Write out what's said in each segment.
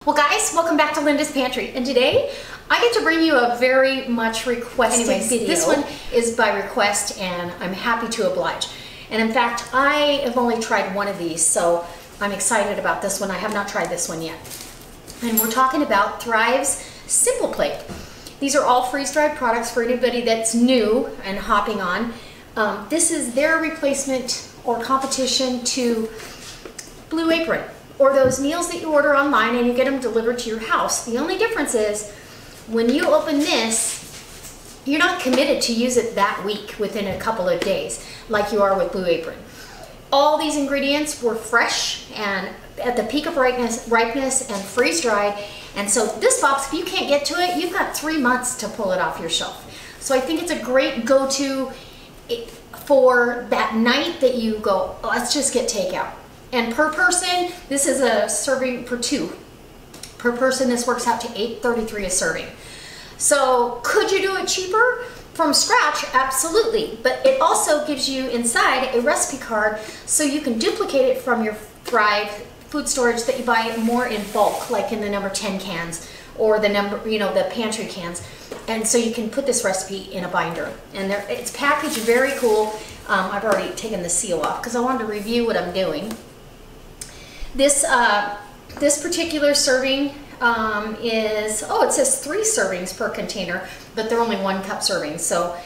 Well guys, welcome back to Linda's Pantry, and today I get to bring you a very much requested video. This one is by request and I'm happy to oblige. And in fact, I have only tried one of these, so I'm excited about this one. I have not tried this one yet. And we're talking about Thrive's Simple Plate. These are all freeze-dried products for anybody that's new and hopping on. This is their replacement or competition to Blue Apron, or those meals that you order online and you get them delivered to your house. The only difference is when you open this, you're not committed to use it that week within a couple of days like you are with Blue Apron. All these ingredients were fresh and at the peak of ripeness and freeze-dried. And so this box, if you can't get to it, you've got 3 months to pull it off your shelf. So I think it's a great go-to for that night that you go, oh, let's just get takeout. And per person, this is a serving for 2. Per person, this works out to $8.33 a serving. So could you do it cheaper? From scratch, absolutely. But it also gives you inside a recipe card so you can duplicate it from your Thrive food storage that you buy more in bulk, like in the number 10 cans or the number, the pantry cans. And so you can put this recipe in a binder. And it's packaged very cool. I've already taken the seal off because I wanted to review what I'm doing. This particular serving is, it says 3 servings per container, but they're only 1 cup servings. So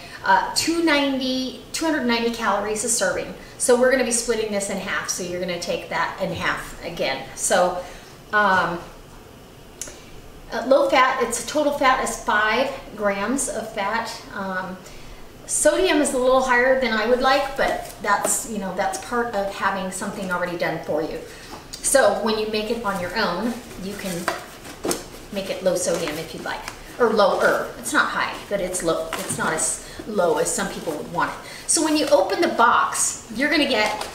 290 calories a serving. So we're going to be splitting this in half. So you're going to take that in half again. So low fat, its total fat is 5 grams of fat. Sodium is a little higher than I would like, but that's part of having something already done for you. So when you make it on your own, you can make it low sodium if you'd like, or lower. It's not high, but it's low. It's not as low as some people would want it. So when you open the box, you're gonna get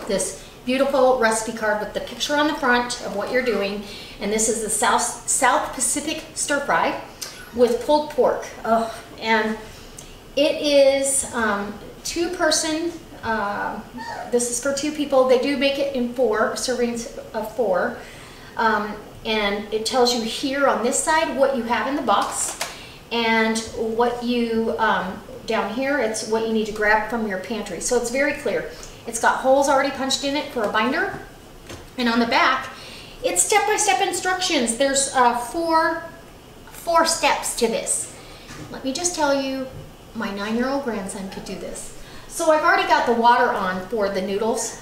this beautiful recipe card with the picture on the front of what you're doing. And this is the South Pacific stir fry with pulled pork. Oh, and it is 2-person. This is for 2 people. They do make it in 4 servings of 4. And it tells you here on this side what you have in the box, and what you, down here, it's what you need to grab from your pantry. So it's very clear. It's got holes already punched in it for a binder. And on the back, it's step-by-step instructions. There's 4 steps to this. Let me just tell you, my 9-year-old grandson could do this. So I've already got the water on for the noodles,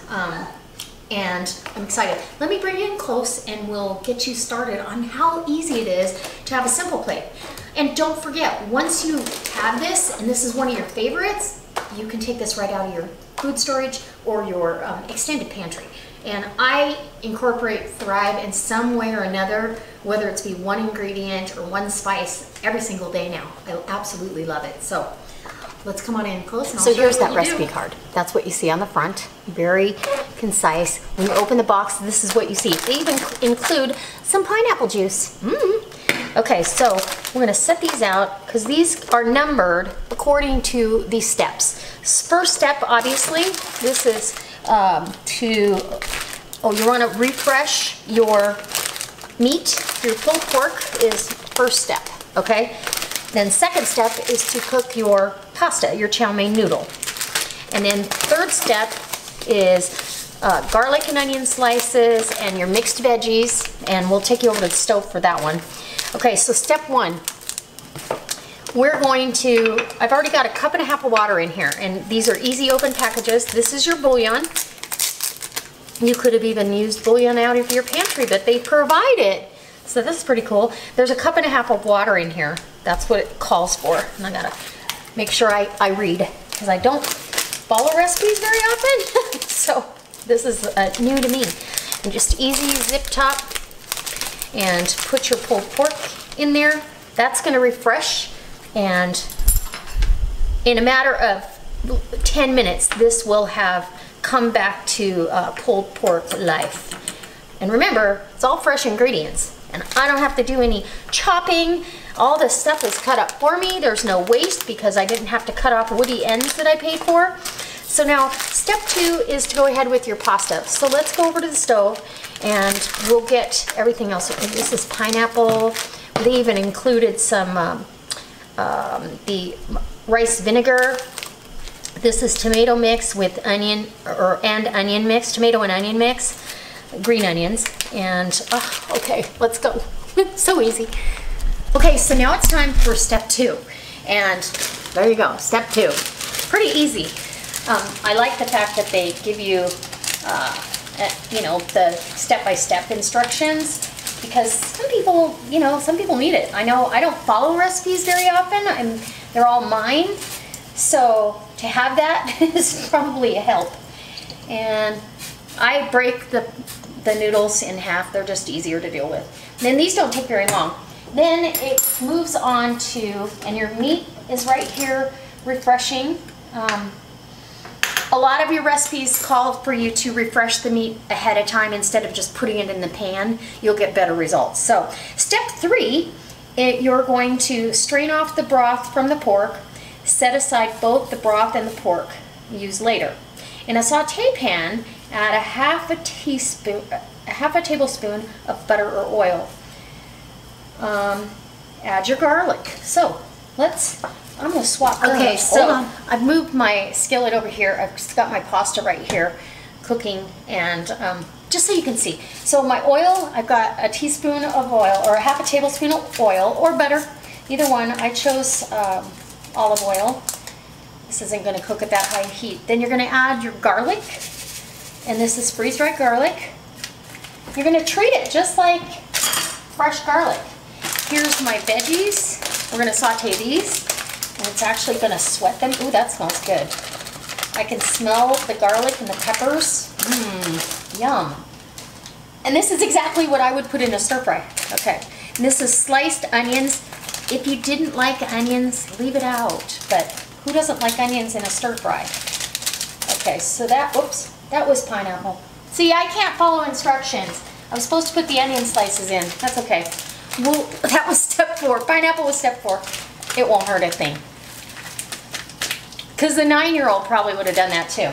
and I'm excited. Let me bring you in close and we'll get you started on how easy it is to have a simple plate. And don't forget, once you have this, and this is one of your favorites, you can take this right out of your food storage or your extended pantry. And I incorporate Thrive in some way or another, whether it's be 1 ingredient or 1 spice, every single day now. I absolutely love it. So let's come on in close. And so here's that recipe card. That's what you see on the front. Very concise. When you open the box, this is what you see. They even include some pineapple juice. Okay, so we're going to set these out because these are numbered according to these steps. First step, obviously, this is you want to refresh your meat. Your pulled pork is first step, okay? Then second step is to cook your pasta, your chow mein noodle. And then third step is garlic and onion slices and your mixed veggies, and we'll take you over to the stove for that one. Okay, so step 1, we're going to, I've already got a 1.5 cups of water in here, and these are easy open packages. This is your bouillon. You could have even used bouillon out of your pantry, but they provide it. So this is pretty cool. There's a 1.5 cups of water in here. That's what it calls for. And I gotta make sure I read, because I don't follow recipes very often. So this is new to me. And just easy zip top and put your pulled pork in there. That's gonna refresh, and in a matter of 10 minutes, this will have come back to pulled pork life. And remember, it's all fresh ingredients, and I don't have to do any chopping. All this stuff is cut up for me. There's no waste because I didn't have to cut off woody ends that I paid for. So now step 2 is to go ahead with your pasta. So let's go over to the stove and we'll get everything else. This is pineapple. They even included some the rice vinegar. This is tomato mix with onion and onion mix, tomato and onion mix, green onions, and okay, let's go. So easy. Okay, so now it's time for step 2, and there you go, step 2. Pretty easy. I like the fact that they give you, you know, the step-by-step instructions, because some people, you know, some people need it. I know I don't follow recipes very often, and they're all mine, so to have that is probably a help. And I break the noodles in half. They're just easier to deal with. And then these don't take very long. Then it moves on to, and your meat is right here, refreshing. A lot of your recipes call for you to refresh the meat ahead of time instead of just putting it in the pan. You'll get better results. So step 3, you're going to strain off the broth from the pork, set aside both the broth and the pork, use later. In a saute pan, add a half a tablespoon of butter or oil. Add your garlic. So I'm going to swap. Okay, so I've moved my skillet over here. I've got my pasta right here cooking, and just so you can see. So my oil, I've got a teaspoon of oil, or a half a tablespoon of oil, or butter, either one. I chose olive oil. This isn't going to cook at that high heat. Then you're going to add your garlic, and this is freeze-dried garlic. You're going to treat it just like fresh garlic. Here's my veggies. We're going to saute these, and it's actually going to sweat them. Ooh, that smells good. I can smell the garlic and the peppers. Yum. And this is exactly what I would put in a stir fry. Okay. And this is sliced onions. If you didn't like onions, leave it out. But who doesn't like onions in a stir fry? Okay, so that was pineapple. See, I can't follow instructions. I was supposed to put the onion slices in. That's okay. Well, that was step 4. Pineapple was step 4. It won't hurt a thing. Because the 9-year-old probably would have done that too.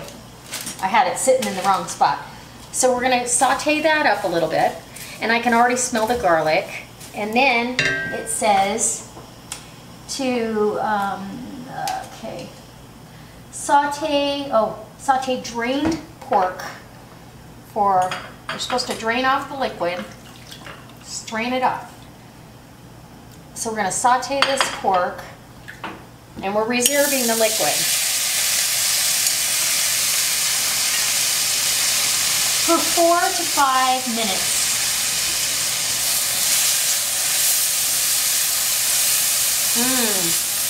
I had it sitting in the wrong spot. So we're going to saute that up a little bit. And I can already smell the garlic. And then it says to, okay, saute drained pork for, you're supposed to drain off the liquid, strain it off. So we're going to saute this pork, and we're reserving the liquid for 4 to 5 minutes.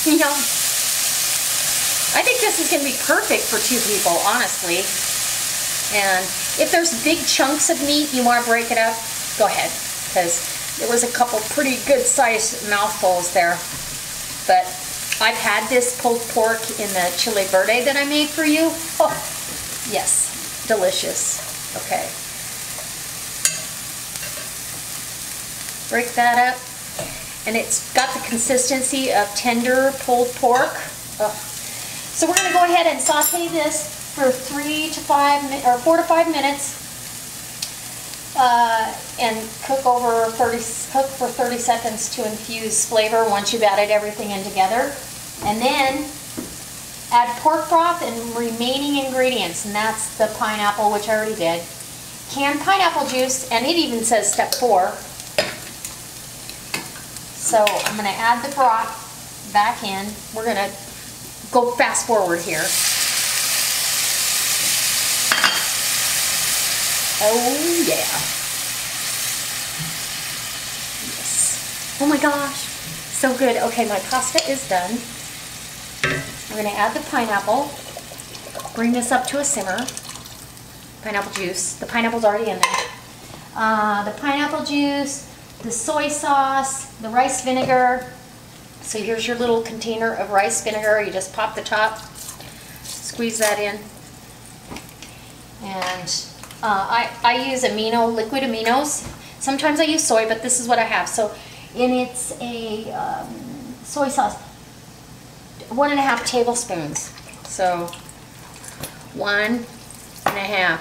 Yum. I think this is going to be perfect for 2 people, honestly. And if there's big chunks of meat you want to break it up, go ahead, because there was a couple pretty good sized mouthfuls there. But I've had this pulled pork in the chile verde that I made for you. Oh, yes, delicious. Okay. Break that up. And it's got the consistency of tender pulled pork. Ugh. So we're going to go ahead and saute this for 4 to 5 minutes. And cook for 30 seconds to infuse flavor once you've added everything in together. And then add pork broth and remaining ingredients, and that's the pineapple, which I already did. Canned pineapple juice, and it even says step 4. So I'm going to add the broth back in. We're going to go fast forward here. Oh yeah. Yes. Oh my gosh. So good. Okay, my pasta is done. I'm going to add the pineapple. Bring this up to a simmer. Pineapple juice. The pineapple's already in there. The pineapple juice, the soy sauce, the rice vinegar. So here's your little container of rice vinegar. You just pop the top, squeeze that in. And I use liquid aminos. Sometimes I use soy, but this is what I have. So, and it's a soy sauce, 1.5 tablespoons. So 1.5.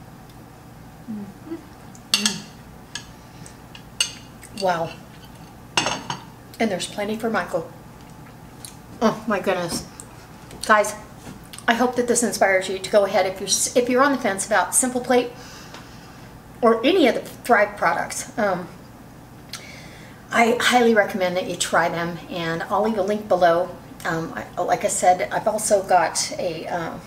Wow. And there's plenty for Michael. Oh my goodness. Guys, I hope that this inspires you to go ahead if you're on the fence about Simple Plate or any of the Thrive products. I highly recommend that you try them, and I'll leave a link below. Like I said, I've also got a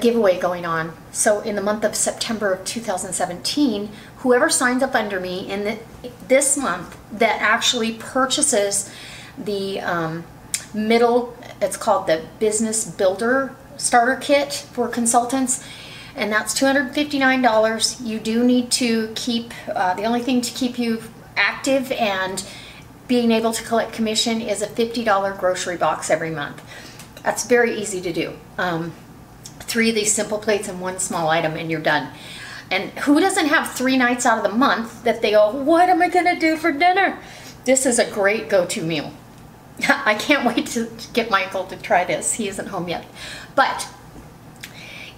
giveaway going on. So in the month of September of 2017, whoever signs up under me in this month that actually purchases the it's called the Business Builder Starter Kit for consultants, and that's $259. You do need to keep, the only thing to keep you active and being able to collect commission is a $50 grocery box every month. That's very easy to do. 3 of these Simple Plates and 1 small item, and you're done. And who doesn't have 3 nights out of the month that they go, what am I gonna do for dinner? This is a great go-to meal. I can't wait to get Michael to try this. He isn't home yet. But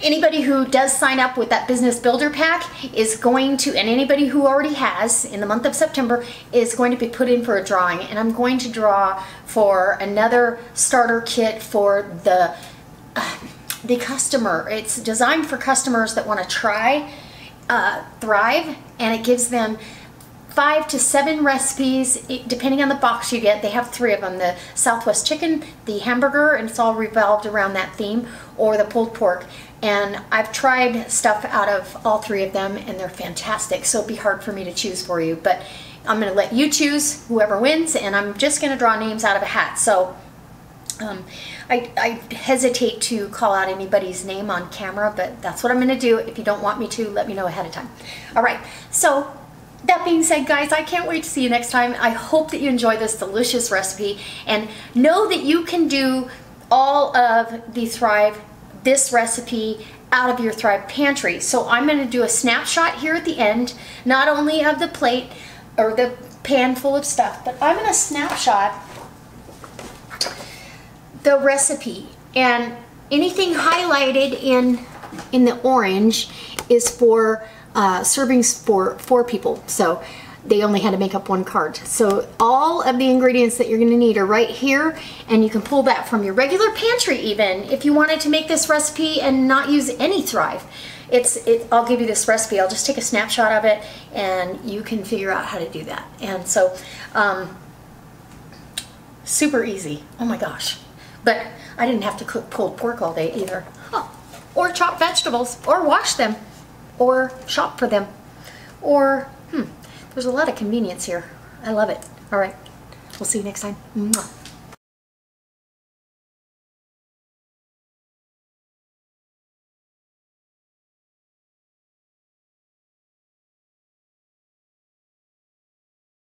anybody who does sign up with that Business Builder Pack is going to, and anybody who already has in the month of September, is going to be put in for a drawing. And I'm going to draw for another starter kit for the customer. It's designed for customers that want to try Thrive, and it gives them 5 to 7 recipes depending on the box you get. They have 3 of them: the Southwest chicken, the hamburger, and it's all revolved around that theme, or the pulled pork. And I've tried stuff out of all 3 of them, and they're fantastic. So it'd be hard for me to choose for you, but I'm going to let you choose whoever wins, and I'm just going to draw names out of a hat. So I hesitate to call out anybody's name on camera, but that's what I'm going to do. If you don't want me to, let me know ahead of time. All right, so that being said, guys, I can't wait to see you next time. I hope that you enjoy this delicious recipe, and know that you can do all of the Thrive, this recipe, out of your Thrive pantry. So I'm going to do a snapshot here at the end, not only of the plate or the pan full of stuff, but I'm going to snapshot the recipe, and anything highlighted in the orange is for servings for 4 people. So they only had to make up 1 card. So all of the ingredients that you're going to need are right here, and you can pull that from your regular pantry even if you wanted to make this recipe and not use any Thrive. I'll give you this recipe. I'll just take a snapshot of it, and you can figure out how to do that. And so super easy. Oh my gosh. But I didn't have to cook pulled pork all day either. Oh, or chop vegetables, or wash them, or shop for them, or there's a lot of convenience here. I love it. All right, we'll see you next time. Mwah.